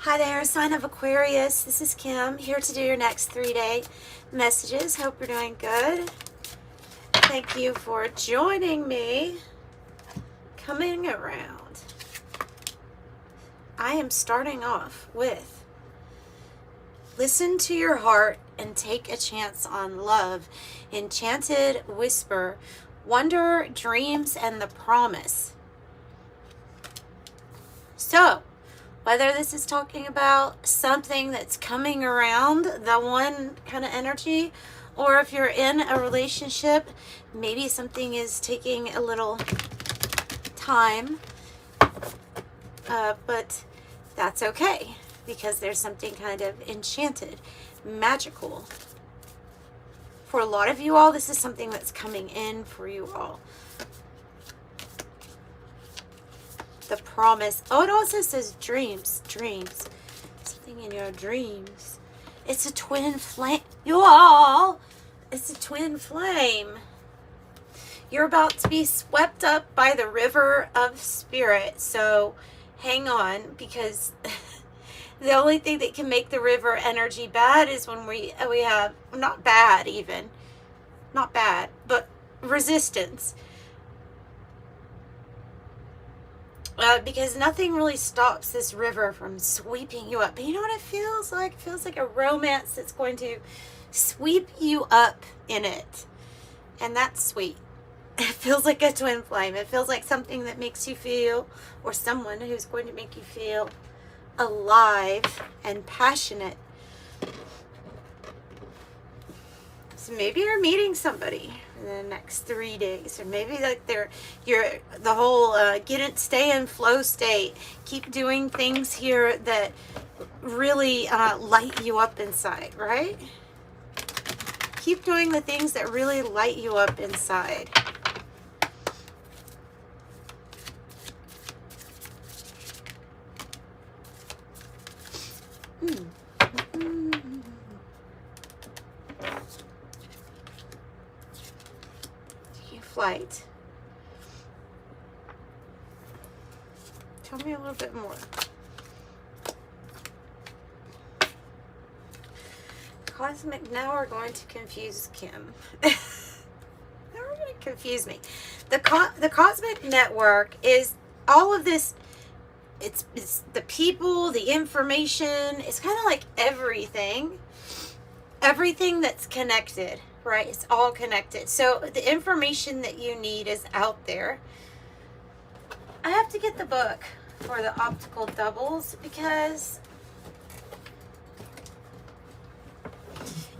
Hi there, sign of Aquarius. This is Kim, here to do your next 3-day messages. Hope you're doing good. Thank you for joining me. Coming around. I am starting off with listen to your heart and take a chance on love. Enchanted, whisper, wonder, dreams, and the promise. So, whether this is talking about something that's coming around, the one kind of energy, or if you're in a relationship, maybe something is taking a little time, but that's okay because there's something kind of enchanted, magical. For a lot of you all, this is something that's coming in for you all. The promise. Oh, it also says dreams. Dreams. Something in your dreams. It's a twin flame. You all. It's a twin flame. You're about to be swept up by the river of spirit. So hang on, because the only thing that can make the river energy bad is when we have, not bad even, not bad, but resistance. Because nothing really stops this river from sweeping you up. But you know what it feels like? It feels like a romance that's going to sweep you up in it. And that's sweet. It feels like a twin flame. It feels like something that makes you feel, or someone who's going to make you feel alive and passionate. So maybe you're meeting somebody in the next 3 days, or maybe like you're the whole stay in flow state. Keep doing things here that really light you up inside, right? Keep doing the things that really light you up inside. Flight. Tell me a little bit more. Cosmic, now we're going to confuse Kim. Now we're going to confuse me. The cosmic network is all of this. It's the people, the information. It's kind of like everything that's connected. Right? It's all connected. So the information that you need is out there. I have to get the book for the optical doubles because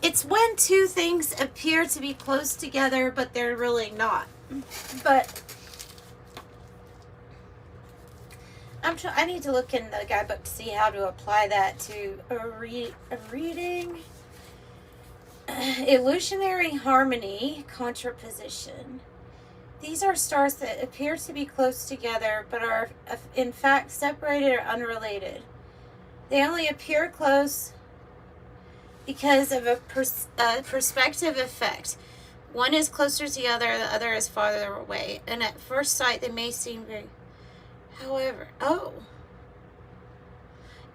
it's when two things appear to be close together, but they're really not. But I need to look in the guidebook to see how to apply that to a reading. Illusionary harmony, contraposition. These are stars that appear to be close together, but are in fact separated or unrelated. They only appear close because of a perspective effect. One is closer to the other is farther away. And at first sight, they may seem very... However,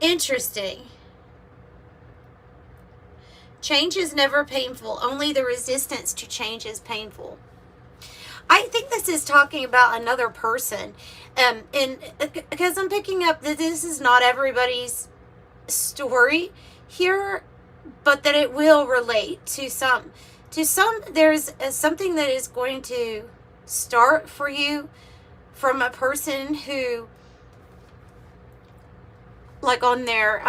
interesting. Change is never painful. Only the resistance to change is painful. I think this is talking about another person. And because I'm picking up that this is not everybody's story here, but that it will relate to some. To some, there's something that is going to start for you from a person who, like on their,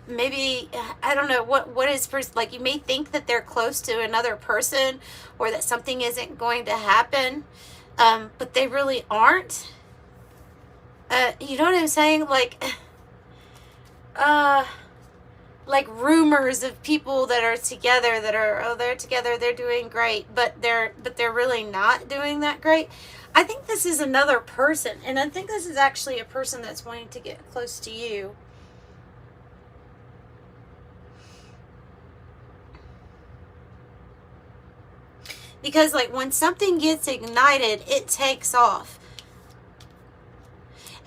maybe, I don't know, what is first, like you may think that they're close to another person or that something isn't going to happen, but they really aren't. You know what I'm saying? Like rumors of people that are together that are, they're together, they're doing great, but they're really not doing that great. I think this is another person, and I think this is actually a person that's wanting to get close to you. Because like when something gets ignited, it takes off.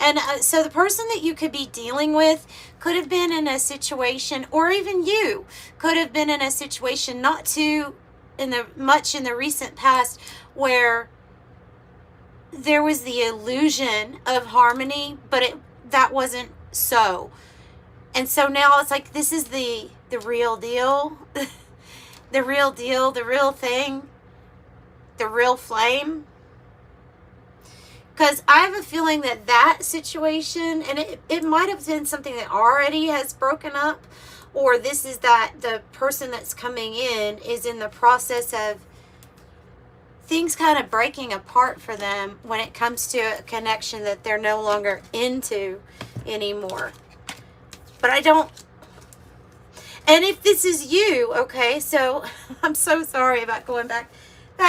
And so the person that you could be dealing with could have been in a situation, or even you could have been in a situation not too in the recent past, where there was the illusion of harmony, but that wasn't so. And so now it's like, this is the real deal, the real deal, the real thing, the real flame. Because I have a feeling that situation, and it might have been something that already has broken up, or this is that the person that's coming in is in the process of things kind of breaking apart for them when it comes to a connection that they're no longer into anymore. But I don't, and if this is you, okay, so I'm so sorry about going back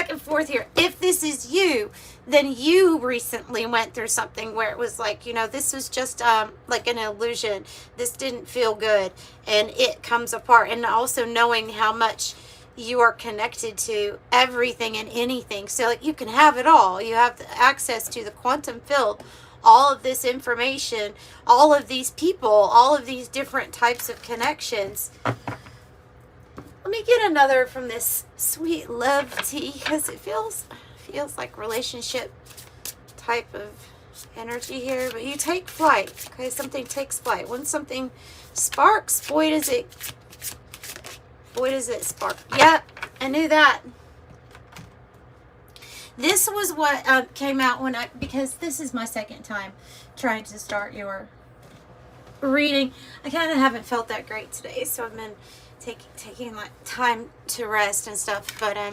and forth here. If this is you, then you recently went through something where it was like, you know, this was just like an illusion. This didn't feel good, and it comes apart. And also knowing how much you are connected to everything and anything. So like, you can have it all. You have the access to the quantum field, all of this information, all of these people, all of these different types of connections. Let me get another from this sweet love tea, because it feels like relationship type of energy here. But you take flight, okay? Something takes flight. When something sparks, boy does it spark. Yep, I knew that. This was what came out because this is my second time trying to start your reading. I kind of haven't felt that great today, so I've been taking like time to rest and stuff. But I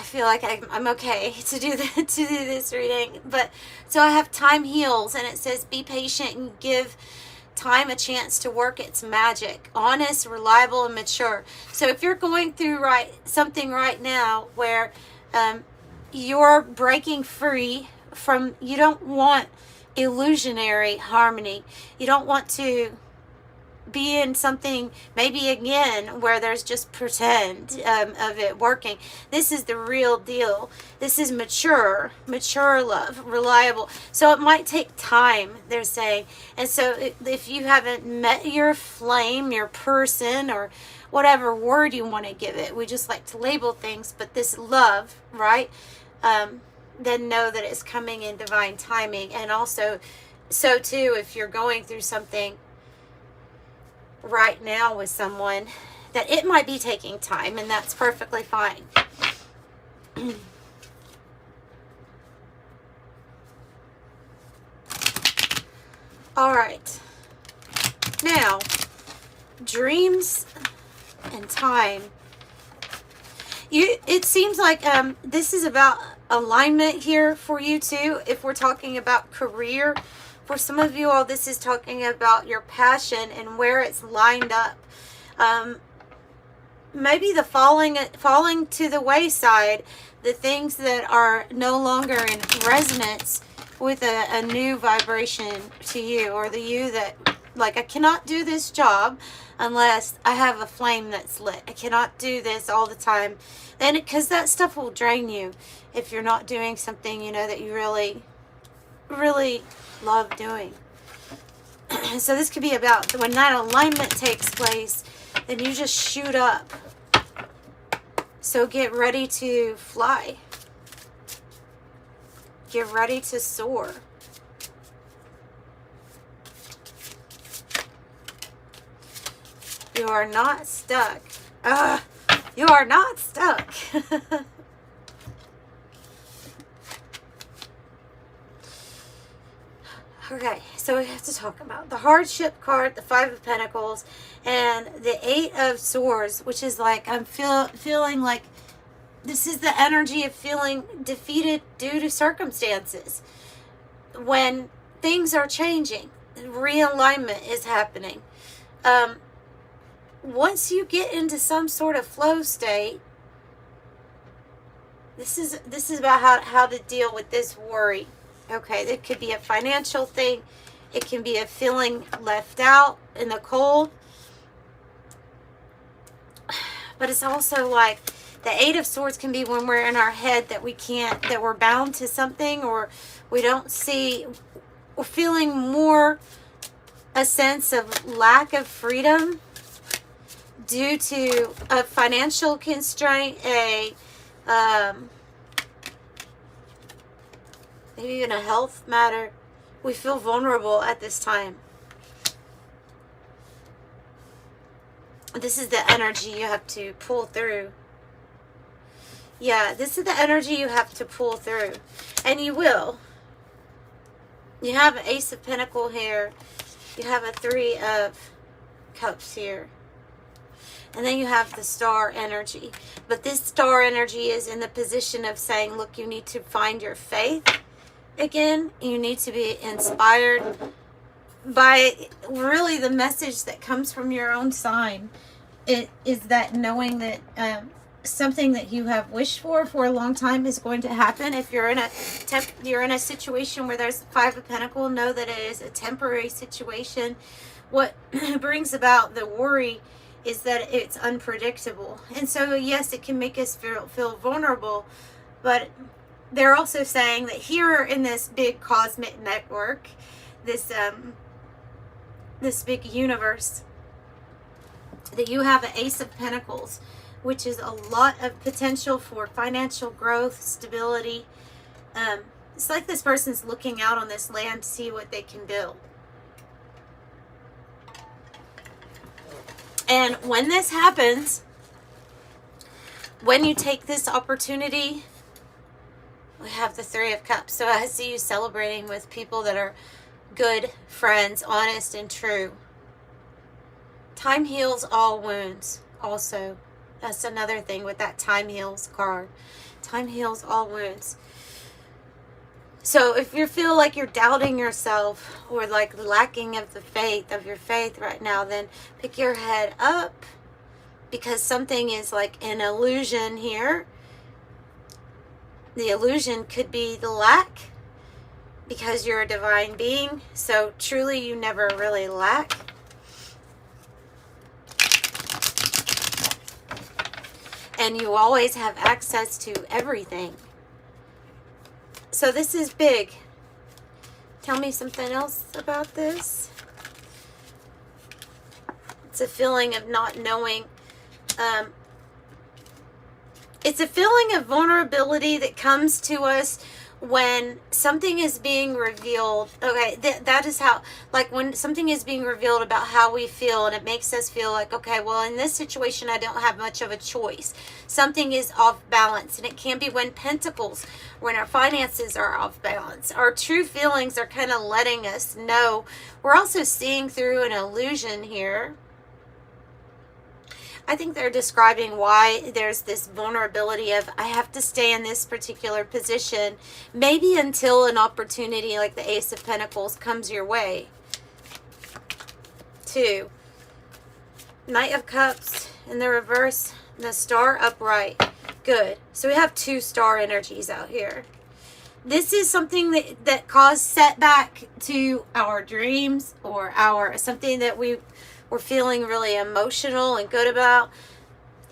feel like I'm okay to do this reading. But so I have time heals, and it says be patient and give time a chance to work its magic. Honest, reliable, and mature. So if you're going through something right now where you're breaking free from, you don't want illusionary harmony. You don't want to be in something maybe again where there's just pretend of it working. This is the real deal. This is mature love, reliable. So it might take time, they're saying. And so if you haven't met your flame, your person, or whatever word you want to give it, we just like to label things, but this love, right? Then know that it's coming in divine timing. And also, so too, if you're going through something right now with someone, that it might be taking time, and that's perfectly fine. All right. Now, dreams and time. It seems like this is about alignment here for you too. If we're talking about career, for some of you all, this is talking about your passion and where it's lined up. Maybe the falling to the wayside, the things that are no longer in resonance with a new vibration to you, or the you that, like, I cannot do this job unless I have a flame that's lit. I cannot do this all the time. And because that stuff will drain you if you're not doing something, you know, that you really, really love doing. So this could be about when that alignment takes place, then you just shoot up. So get ready to fly. Get ready to soar. You are not stuck. You are not stuck. Okay, so we have to talk about the hardship card, the Five of Pentacles, and the Eight of Swords, which is like, I'm feeling like this is the energy of feeling defeated due to circumstances. When things are changing, realignment is happening. Once you get into some sort of flow state, this is about how to deal with this worry. Okay, it could be a financial thing. It can be a feeling left out in the cold. But it's also like the Eight of Swords can be when we're in our head that we can't, that we're bound to something, or we don't see or feeling more a sense of lack of freedom due to a financial constraint, maybe even a health matter. We feel vulnerable at this time. This is the energy you have to pull through. Yeah, this is the energy you have to pull through. And you will. You have an Ace of Pentacles here. You have a Three of Cups here. And then you have the Star energy. But this Star energy is in the position of saying, look, you need to find your faith again. You need to be inspired by really the message that comes from your own sign. It is that knowing that something that you have wished for a long time is going to happen. If you're in a situation where there's 5 of Pentacles, know that it is a temporary situation. What brings about the worry is that it's unpredictable. And so, yes, it can make us feel vulnerable, but they're also saying that here in this big cosmic network, this big universe, that you have an Ace of Pentacles, which is a lot of potential for financial growth, stability. It's like this person's looking out on this land to see what they can build. And when this happens, when you take this opportunity, we have the Three of Cups. So I see you celebrating with people that are good friends, honest and true. Time heals all wounds also. That's another thing with that time heals card. Time heals all wounds. So if you feel like you're doubting yourself or like lacking of your faith right now, then pick your head up, because something is like an illusion here. The illusion could be the lack, because you're a divine being. So truly you never really lack. And you always have access to everything. So this is big. Tell me something else about this. It's a feeling of not knowing. It's a feeling of vulnerability that comes to us when something is being revealed. Okay, that is how, like when something is being revealed about how we feel, and it makes us feel like, okay, well, in this situation, I don't have much of a choice. Something is off balance, and it can be when Pentacles, when our finances are off balance. Our true feelings are kind of letting us know. We're also seeing through an illusion here. I think they're describing why there's this vulnerability of, I have to stay in this particular position, maybe until an opportunity like the Ace of Pentacles comes your way. 2. Knight of Cups in the reverse, the Star upright. Good. So we have 2 star energies out here. This is something that caused setback to our dreams, or something that we're feeling really emotional and good about.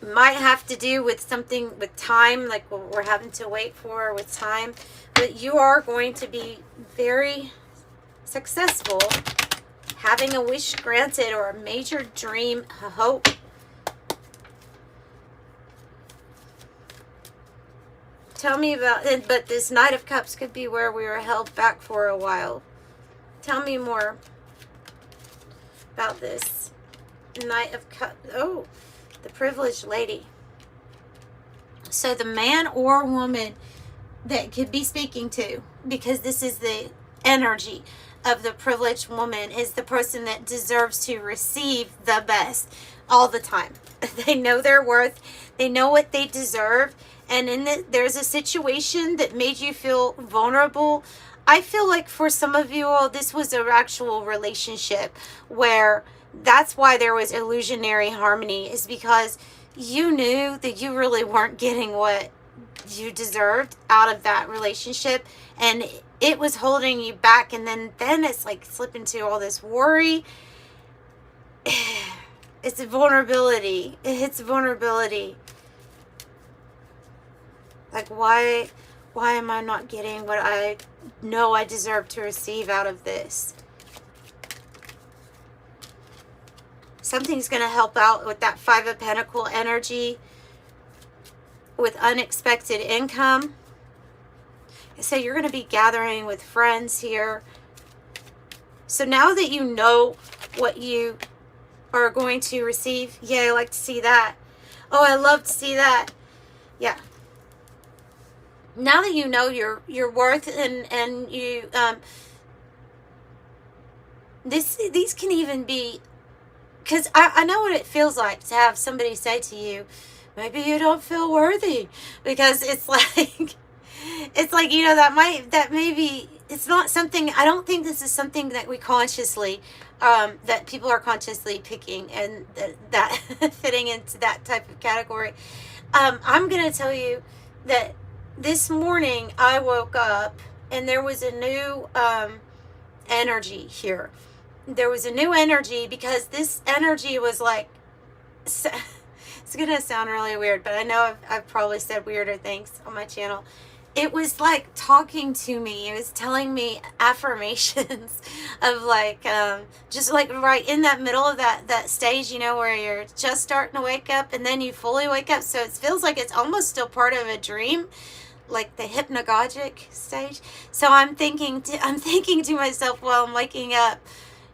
Might have to do with something with time, like what we're having to wait for with time. But you are going to be very successful, having a wish granted or a major dream, a hope. Tell me about it, but this Knight of Cups could be where we were held back for a while. Tell me more about this Knight of Cups. Oh, the privileged lady. So the man or woman that could be speaking to, because this is the energy of the privileged woman, is the person that deserves to receive the best all the time. They know their worth. They know what they deserve. And there's a situation that made you feel vulnerable. I feel like for some of you all, this was an actual relationship where that's why there was illusionary harmony, is because you knew that you really weren't getting what you deserved out of that relationship, and it was holding you back. And then it's like slip into all this worry. It's a vulnerability. It hits vulnerability. Like, why Why am I not getting what I know I deserve to receive out of this? Something's going to help out with that Five of Pentacles energy, with unexpected income. So you're going to be gathering with friends here. So now that you know what you are going to receive, yeah, I like to see that. Oh, I love to see that. Yeah. Now that you know your worth and you these can even be, because I know what it feels like to have somebody say to you, maybe you don't feel worthy, because it's like you know, that maybe it's not something. I don't think this is something that we consciously that people are consciously picking, and that fitting into that type of category. I'm gonna tell you that this morning I woke up and there was a new energy here. There was a new energy, because this energy was like, it's gonna sound really weird, but I know I've probably said weirder things on my channel. It was like talking to me. It was telling me affirmations of like, just like right in that middle of that stage, you know, where you're just starting to wake up and then you fully wake up. So it feels like it's almost still part of a dream, like the hypnagogic stage. So I'm thinking to myself while I'm waking up,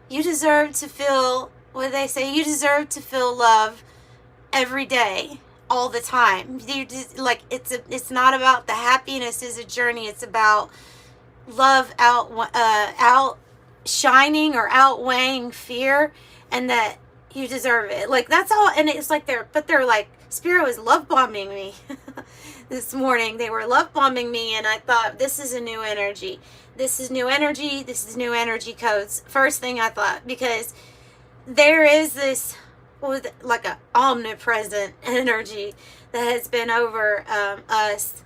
you deserve to feel, what they say, you deserve to feel love every day, all the time. You just, like, it's not about the happiness is a journey. It's about love outshining or outweighing fear, and that you deserve it. Like, that's all. And it's like they're like, Spirit was love bombing me this morning. They were love bombing me, and I thought, this is a new energy. This is new energy. This is new energy codes. First thing I thought, because there is this, like a omnipresent energy that has been over us,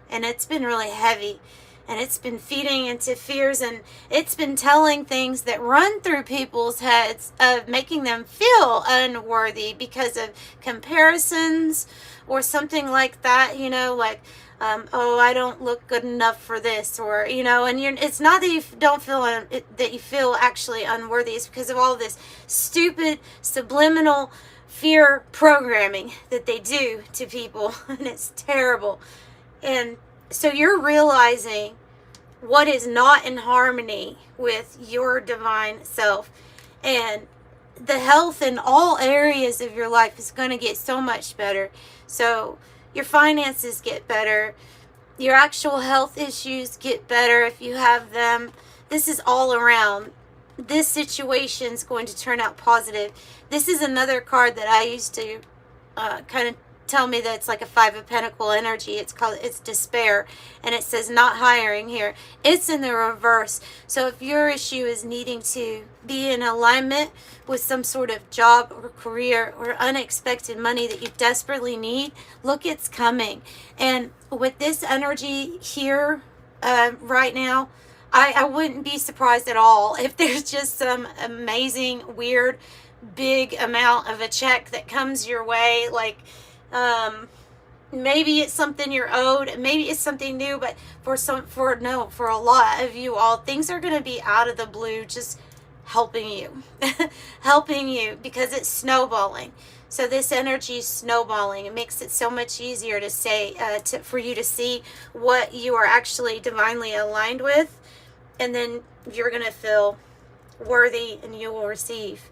and it's been really heavy, and it's been feeding into fears, and it's been telling things that run through people's heads of making them feel unworthy because of comparisons or something like that, you know, like, oh, I don't look good enough for this, or, you know, and it's not that you don't feel that you feel actually unworthy. It's because of all this stupid subliminal fear programming that they do to people, and it's terrible. And so you're realizing what is not in harmony with your divine self, and the health in all areas of your life is going to get so much better. So your finances get better. Your actual health issues get better if you have them. This is all around. This situation is going to turn out positive. This is another card that I used to kind of tell me that it's like a Five of Pentacles energy. It's despair, and it says not hiring here. It's in the reverse. So if your issue is needing to be in alignment with some sort of job or career or unexpected money that you desperately need, look, it's coming. And with this energy here right now, I wouldn't be surprised at all if there's just some amazing, weird, big amount of a check that comes your way. Like, maybe it's something you're owed, maybe it's something new, but for a lot of you all, things are going to be out of the blue, just helping you, helping you, because it's snowballing. So this energy is snowballing. It makes it so much easier to say, for you to see what you are actually divinely aligned with, and then you're going to feel worthy and you will receive.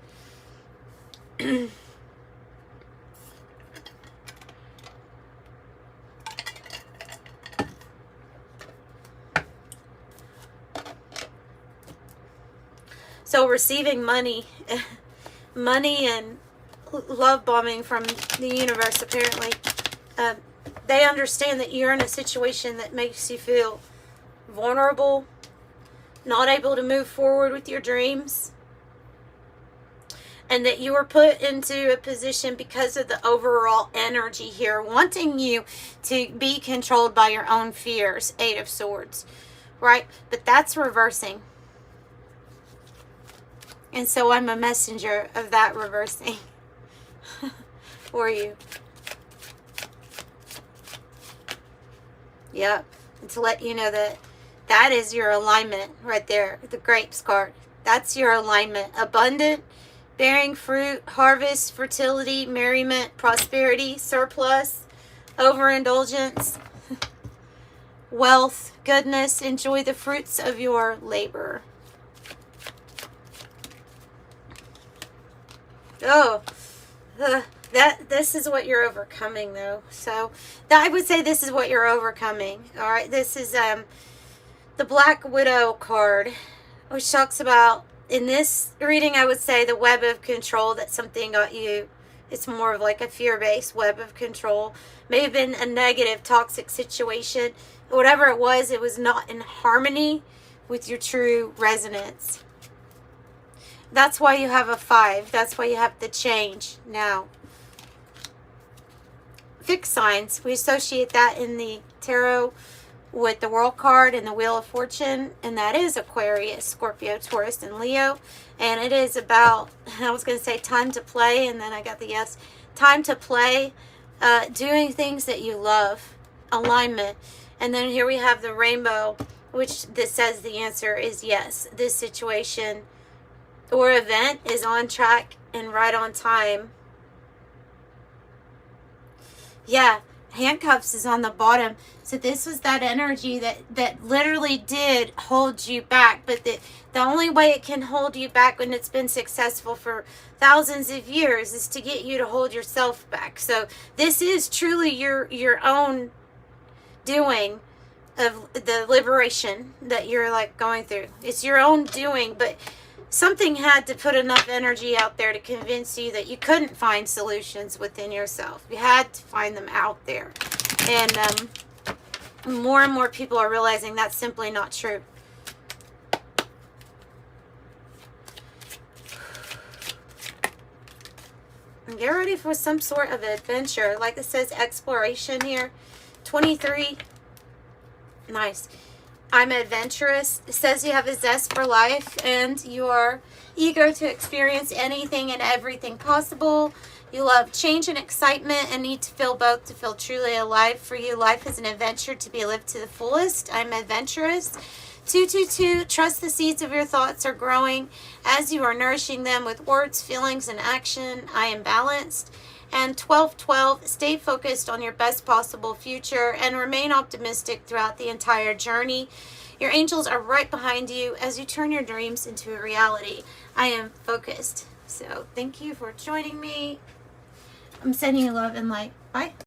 So receiving money and love bombing from the universe, apparently. They understand that you're in a situation that makes you feel vulnerable, not able to move forward with your dreams, and that you were put into a position because of the overall energy here, wanting you to be controlled by your own fears. Eight of Swords, right? But that's reversing. And so I'm a messenger of that reversing for you. Yep. And to let you know that that is your alignment right there, the grapes card. That's your alignment. Abundant, bearing fruit, harvest, fertility, merriment, prosperity, surplus, overindulgence, wealth, goodness. Enjoy the fruits of your labor. Oh, this is what you're overcoming, though. So I would say this is what you're overcoming. All right, this is the Black Widow card, which talks about, in this reading, I would say the web of control that something got you. It's more of like a fear-based web of control. May have been a negative, toxic situation. Whatever it was not in harmony with your true resonance. That's why you have a 5. That's why you have the change now. Fixed signs. We associate that in the tarot with the World card and the Wheel of Fortune. And that is Aquarius, Scorpio, Taurus, and Leo. And it is about, I was going to say time to play, and then I got the yes. Time to play, doing things that you love, alignment. And then here we have the rainbow, which this says the answer is yes. This situation or event is on track and right on time. Yeah, handcuffs is on the bottom. So this was that energy that literally did hold you back. But the only way it can hold you back when it's been successful for thousands of years is to get you to hold yourself back. So this is truly your own doing of the liberation that you're like going through. It's your own doing, but something had to put enough energy out there to convince you that you couldn't find solutions within yourself. You had to find them out there. And more and more people are realizing that's simply not true. And get ready for some sort of adventure. Like it says, exploration here. 23. Nice. I'm adventurous. It says you have a zest for life and you are eager to experience anything and everything possible. You love change and excitement and need to feel both to feel truly alive. For you, life is an adventure to be lived to the fullest. I'm adventurous. 222, trust the seeds of your thoughts are growing as you are nourishing them with words, feelings, and action. I am balanced. And 1212, stay focused on your best possible future and remain optimistic throughout the entire journey. Your angels are right behind you as you turn your dreams into a reality. I am focused. So thank you for joining me. I'm sending you love and light. Bye.